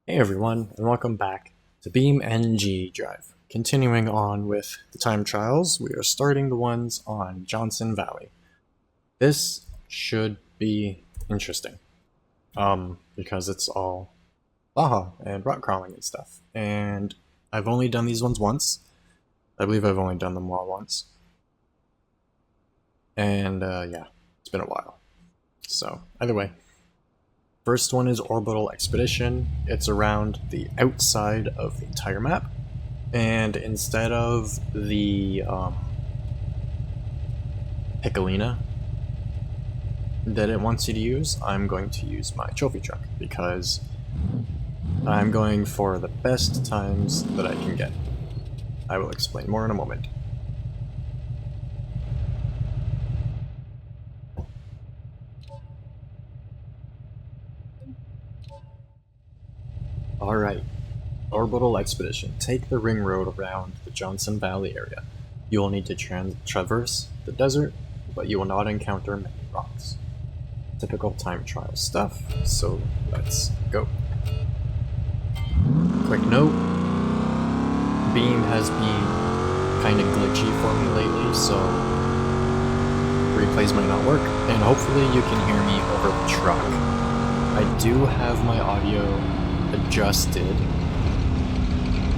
Hey everyone, and welcome back to BeamNG.Drive. Continuing on with the time trials, we are starting the ones on Johnson Valley. This should be interesting, because it's all Baja and rock crawling and stuff. And I've only done these ones once. I believe I've only done them all once. And yeah, it's been a while. So, either way. First one is Orbital Expedition. It's around the outside of the entire map, and instead of the Piccolina that it wants you to use, I'm going to use my trophy truck because I'm going for the best times that I can get. I will explain more in a moment. Alright, Orbital Expedition. Take the ring road around the Johnson Valley area. You will need to traverse the desert, but you will not encounter many rocks. Typical time trial stuff, so let's go. Quick note, Beam has been kind of glitchy for me lately, so replays might not work, and hopefully you can hear me over the truck. I do have my audio adjusted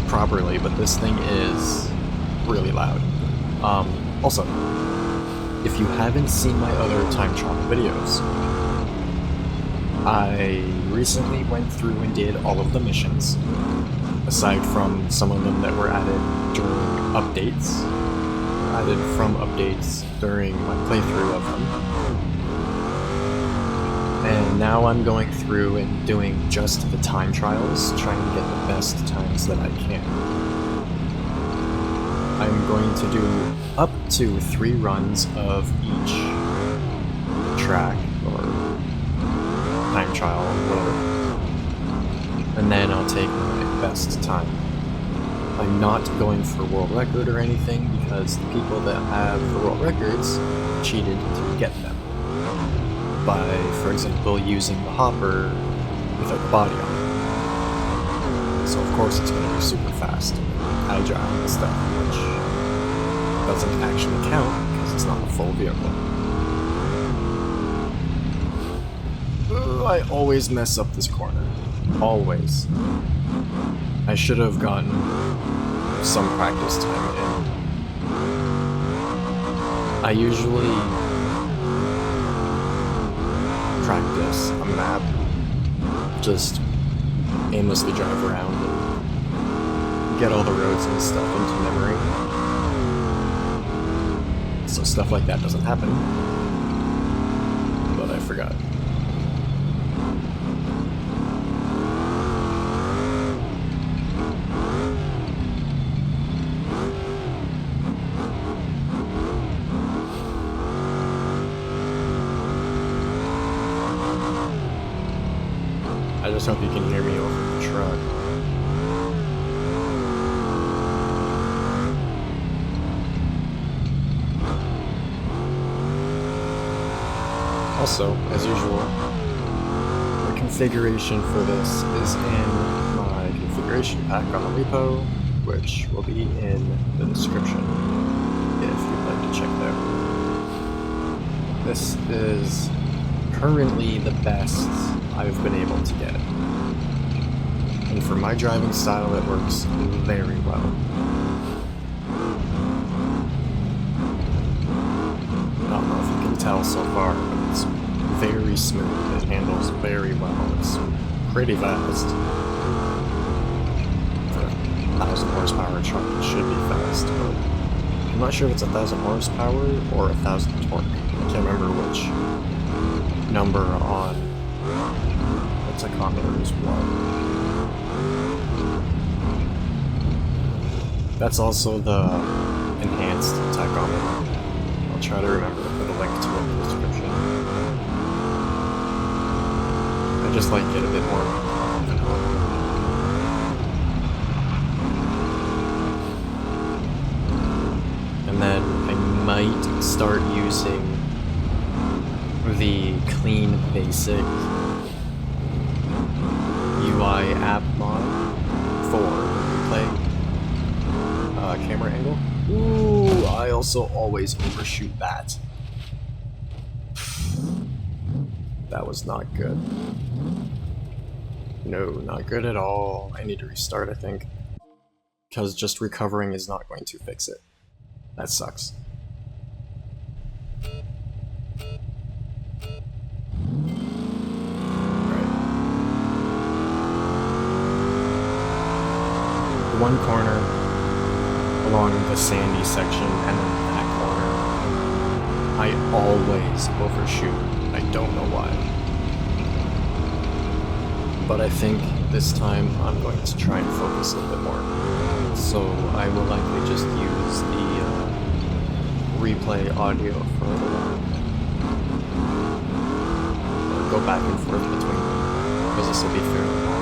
properly, but this thing is really loud. Also, if you haven't seen my other time travel videos, I recently went through and did all of the missions, aside from some of them that were added during updates, added from updates during my playthrough of them. And now I'm going through and doing just the time trials, trying to get the best times that I can. I'm going to do up to 3 runs of each track, or time trial, whatever. And then I'll take my best time. I'm not going for world record or anything, because the people that have the world records cheated to get them by, for example, using the hopper without the body on it. So of course it's going to be super fast and agile and stuff, which doesn't actually count because it's not a full vehicle. I always mess up this corner. Always. I should have gotten some practice time in. I usually practice a map, just aimlessly drive around and get all the roads and stuff into memory, so stuff like that doesn't happen, but I forgot. I just hope you can hear me over the truck. Also, as usual, the configuration for this is in my configuration pack on the repo, which will be in the description if you'd like to check it out. This is currently the best I've been able to get. And for my driving style, it works very well. I don't know if you can tell so far, but it's very smooth. It handles very well. It's pretty fast. For a 1,000 horsepower truck, it should be fast, but I'm not sure if it's 1,000 horsepower or 1,000 torque. I can't remember which number on the tachometer is what. That's also the enhanced tachometer. I'll try to remember to put a link to it in the description. I just like it a bit more vanilla. And then I might start using the clean basic UI map mod for replay camera angle. Ooh, I also always overshoot that. That was not good. No, not good at all. I need to restart, I think. Because just recovering is not going to fix it. That sucks. One corner along the sandy section, and then that corner, I always overshoot. I don't know why. But I think this time I'm going to try and focus a little bit more. So I will likely just use the replay audio for a little while. Or go back and forth between them, because this will be fairly long.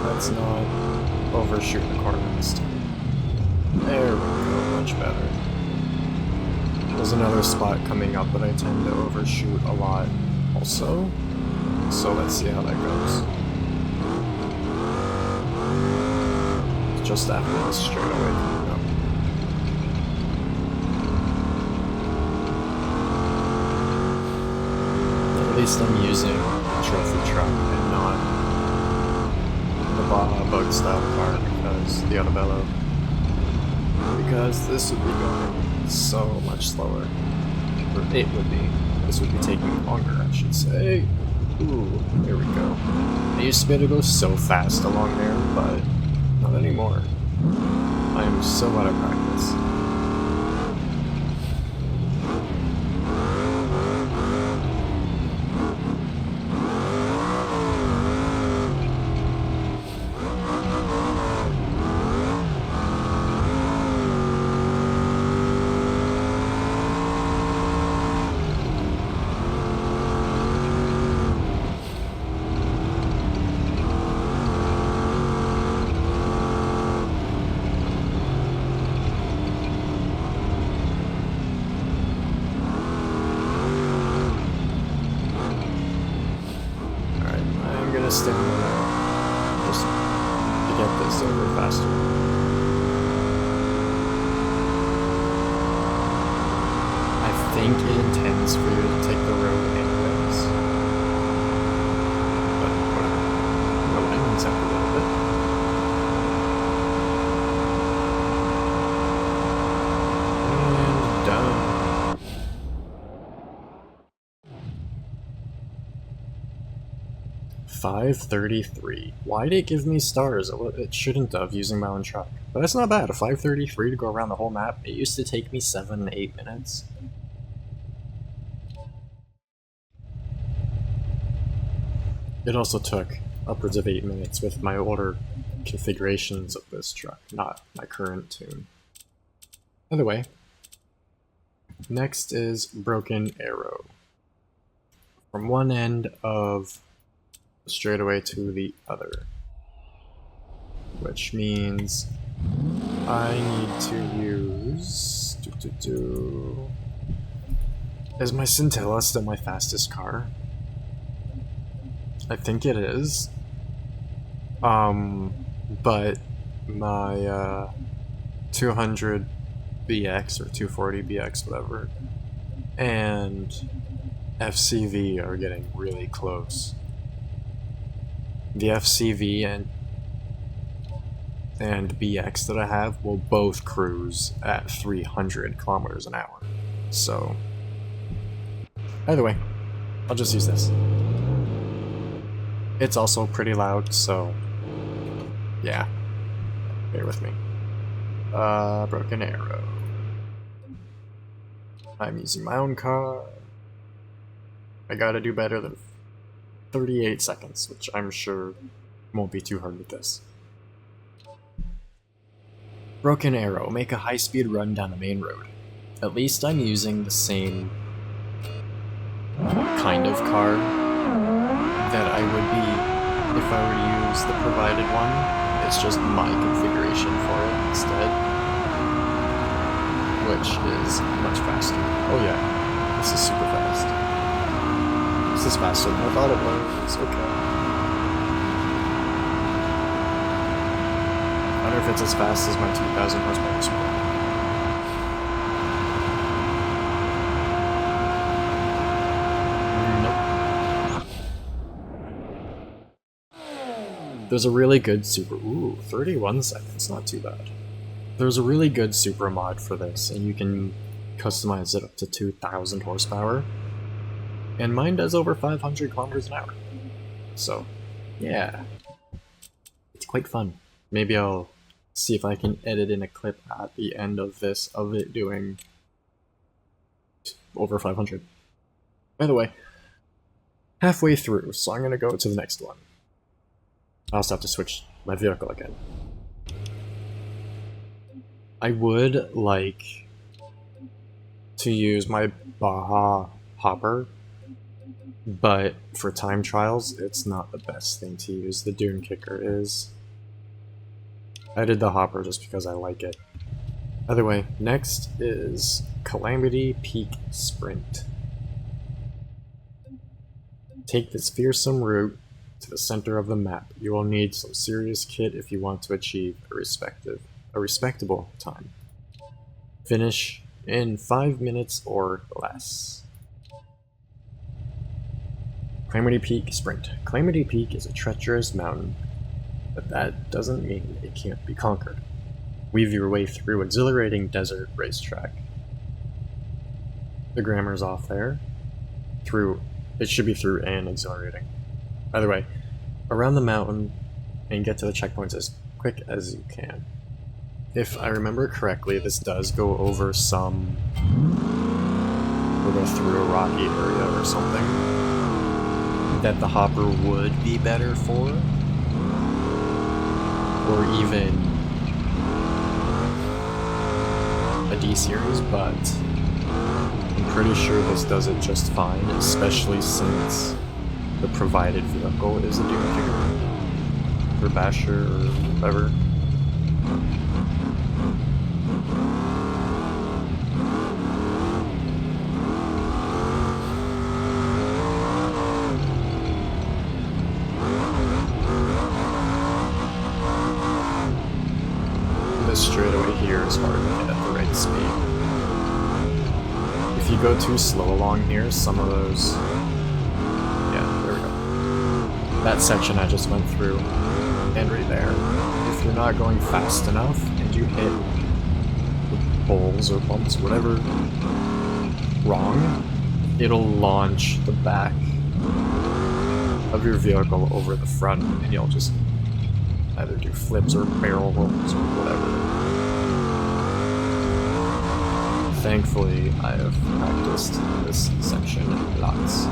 Let's not overshoot the corner this time. There we go, much better. There's another spot coming up that I tend to overshoot a lot also, so let's see how that goes. Just after this straightaway coming up. At least I'm using the trophy truck and not the bug style car the Autovelo, because this would be going so much slower. Or it would be. This would be taking longer, I should say. Ooh, here we go. I used to be able to go so fast along there, but not anymore. I am so out of practice. stay on the road just to get this over faster. I think it intends for you to take the road anyways. But whatever. We're lining this up a little bit. And done. $533. Why did it give me stars? It shouldn't have, using my own truck. But that's not bad. A $533 to go around the whole map. It used to take me 7-8 minutes. It also took upwards of 8 minutes with my older configurations of this truck, not my current tune. Either way, next is Broken Arrow. From one end of the straightaway to the other. Which means I need to use... Is my Scintilla still my fastest car? I think it is. But my 200 BX or 240 BX, whatever, and FCV are getting really close. The FCV and BX that I have will both cruise at 300 kilometers an hour. So, either way, I'll just use this. It's also pretty loud, so yeah, bear with me. Broken Arrow. I'm using my own car. I gotta do better than 38 seconds, which I'm sure won't be too hard with this. Broken Arrow. Make a high-speed run down a main road. At least I'm using the same kind of car that I would be if I were to use the provided one. It's just my configuration for it instead, which is much faster. Oh yeah, this is super fast. This is faster than I thought it was. Okay. I wonder if it's as fast as my 2,000 horsepower sport. There's a really good super... Ooh, 31 seconds, not too bad. There's a really good super mod for this, and you can customize it up to 2,000 horsepower. And mine does over 500 kilometers an hour. So, yeah. It's quite fun. Maybe I'll see if I can edit in a clip at the end of this, of it doing over 500. By the way, halfway through, so I'm gonna go to the next one. I also have to switch my vehicle again. I would like to use my Baja Hopper, but for time trials, it's not the best thing to use. The Dune Kicker is. I did the Hopper just because I like it. Either way, next is Calamity Peak Sprint. Take this fearsome route to the center of the map. You will need some serious kit if you want to achieve a respectable time. Finish in 5 minutes or less. Calamity Peak Sprint. Calamity Peak is a treacherous mountain, but that doesn't mean it can't be conquered. Weave your way through exhilarating desert racetrack. The grammar's off there. It should be through and exhilarating. Either way, around the mountain and get to the checkpoints as quick as you can. If I remember correctly, this does go over some... We'll go through a rocky area or something that the Hopper would be better for. Or even a D-series, but I'm pretty sure this does it just fine, especially since the provided vehicle is a Dune Kicker, or Basher, or whatever. you go too slow along here, some of those... Yeah, there we go. That section I just went through, and right there. If you're not going fast enough, and you hit the poles or bumps, whatever, wrong, it'll launch the back of your vehicle over the front, and you'll just either do flips or barrel rolls or whatever. Thankfully, I have practiced this section lots.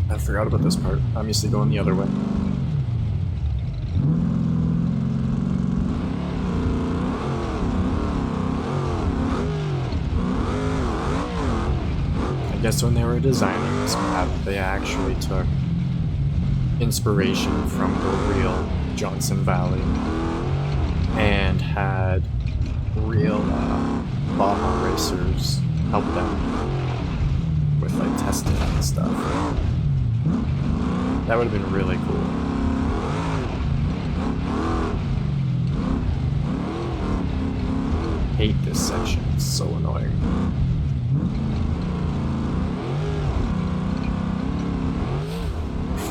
I forgot about this part. I'm used to going the other way. I guess when they were designing this map, they actually took inspiration from the real Johnson Valley and had real Baja racers help them with like testing and stuff. That would have been really cool. Hate this section, it's so annoying.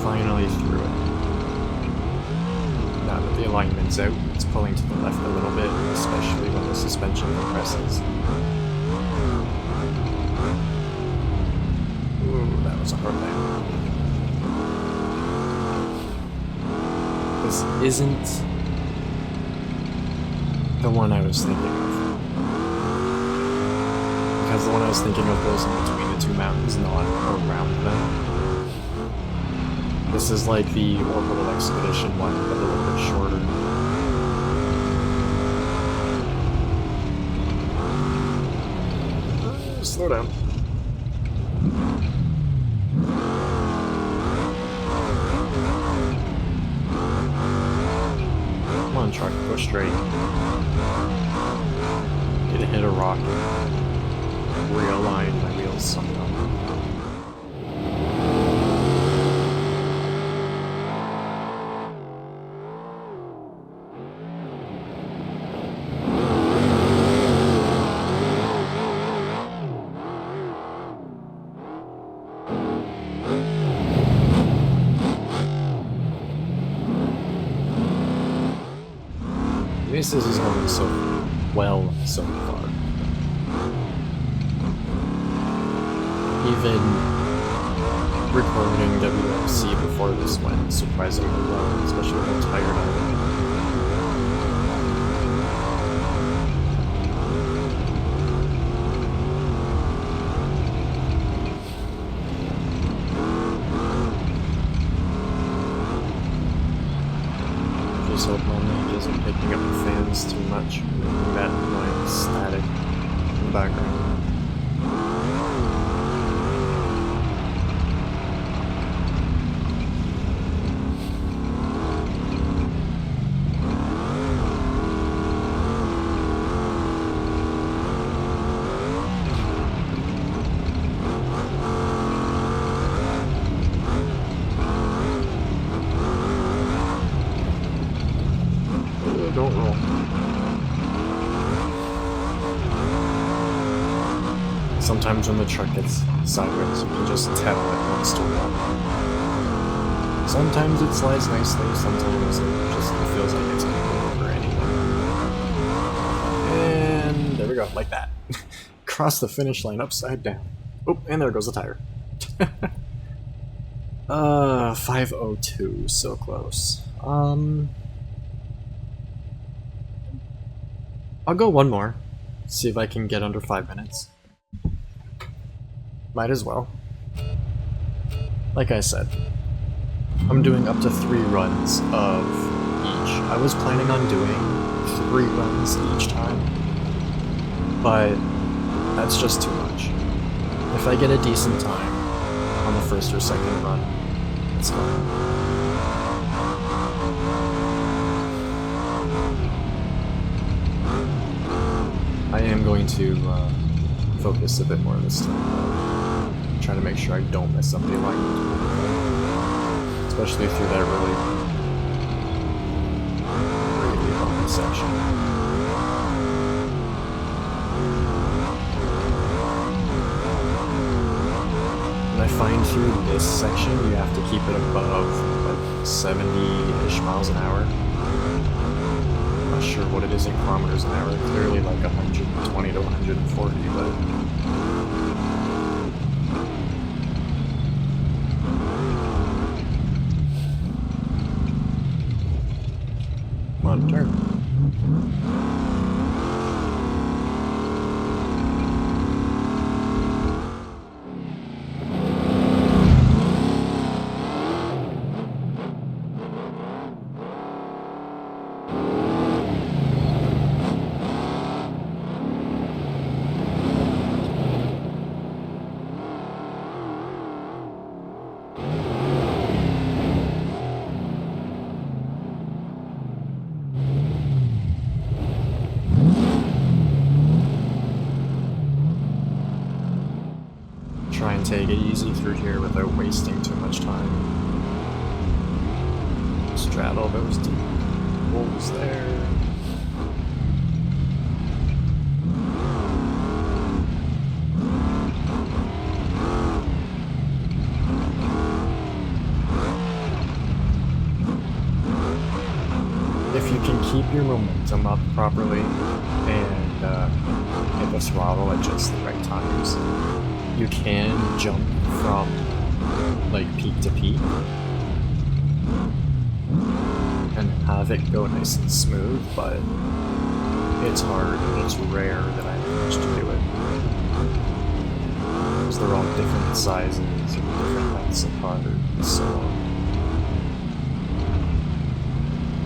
Finally through it. Now that the alignment's out, it's pulling to the left a little bit, especially when the suspension compresses. Ooh, that was a hard land. This isn't the one I was thinking of. Because the one I was thinking of goes in between the two mountains, not around them. This is like the Orbital Expedition one, but a little bit shorter. Slow down. Come on, truck, go straight. Get to hit a rock. Realign my wheels somehow. This is going so well so far. Even recording WFC before this went surprisingly well, especially when I'm tired of it. Just hope my mic isn't picking up the fans too much, making that annoying static in the background. Don't roll. Sometimes when the truck gets sideways, you can just tell it wants to roll. Sometimes it slides nicely, sometimes it feels like it's going to go over anyway. And there we go, like that. Cross the finish line upside down. Oh, and there goes the tire. 5:02, so close. I'll go one more, see if I can get under 5 minutes. Might as well. Like I said, I'm doing up to 3 runs of each. I was planning on doing 3 runs each time, but that's just too much. If I get a decent time on the first or second run, it's fine. am going to focus a bit more this time. Trying to make sure I don't mess up the alignment, especially through that really bumpy section. And I find through this section you have to keep it above like 70-ish miles an hour. I'm not sure what it is in kilometers an hour. Clearly like 120 to 140, but come on, turn. Try and take it easy through here without wasting too much time. Straddle those deep holes there. If you can keep your momentum up properly and hit the throttle at just the right times, you can jump from like peak to peak and have it go nice and smooth, but it's hard and it's rare that I manage to do it. Because they're all different sizes and different lengths apart and so on.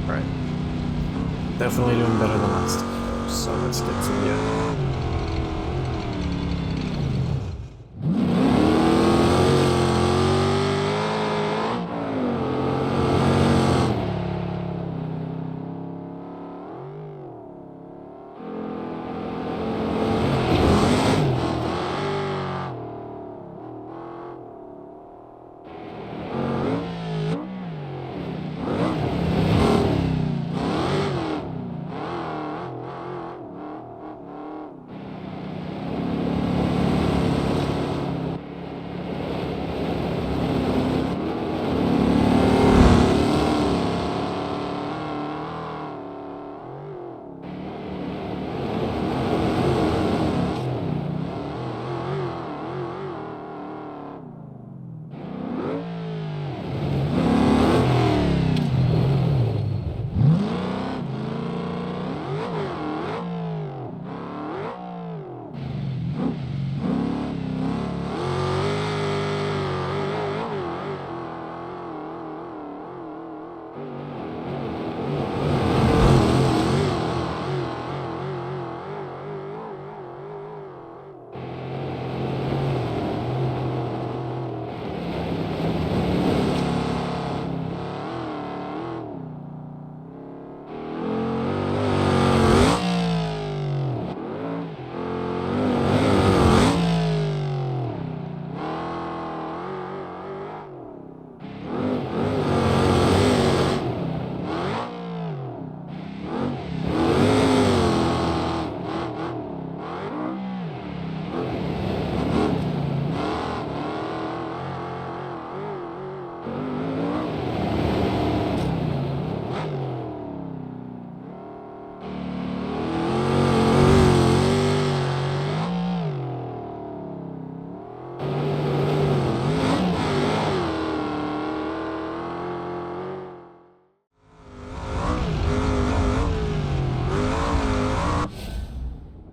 Right. Definitely doing better than last time though, so let's get to the end.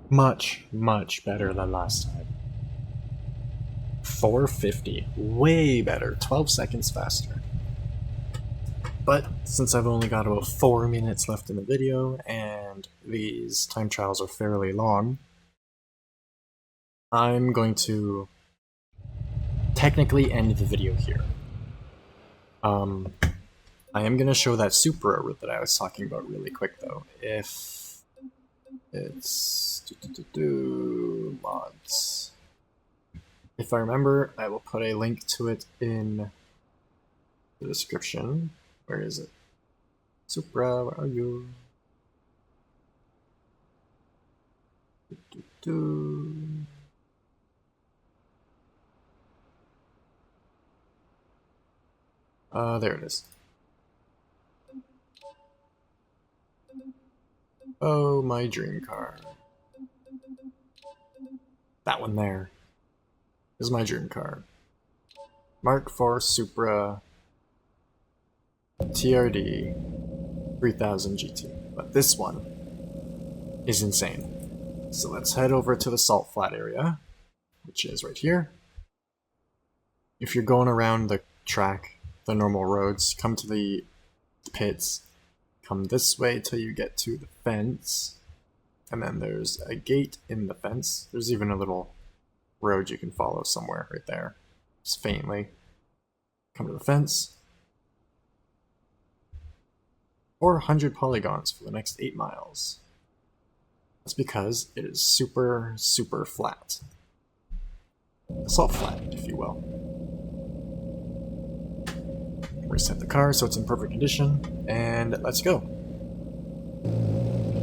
Much, much better than last time. 450. Way better. 12 seconds faster. But since I've only got about 4 minutes left in the video, and these time trials are fairly long, I'm going to technically end the video here. I am going to show that Supra route that I was talking about really quick though. If it's Mods. If I remember, I will put a link to it in the description. Where is it? Supra, where are you? There it is. Oh, my dream car. That one there is my dream car. Mark IV Supra TRD 3000 GT. But this one is insane. So let's head over to the salt flat area, which is right here. If you're going around the track, the normal roads, come to the pits, come this way till you get to the fence, and then there's a gate in the fence. There's even a little road you can follow somewhere right there, just faintly. Come to the fence. 400 polygons for the next 8 miles. That's because it is super, super flat. Salt flat, if you will. Reset the car so it's in perfect condition, and let's go.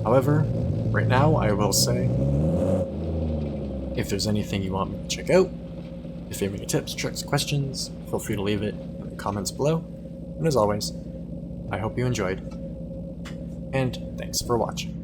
However, right now I will say, if there's anything you want me to check out, if you have any tips, tricks, questions, feel free to leave it in the comments below. And as always, I hope you enjoyed, and thanks for watching.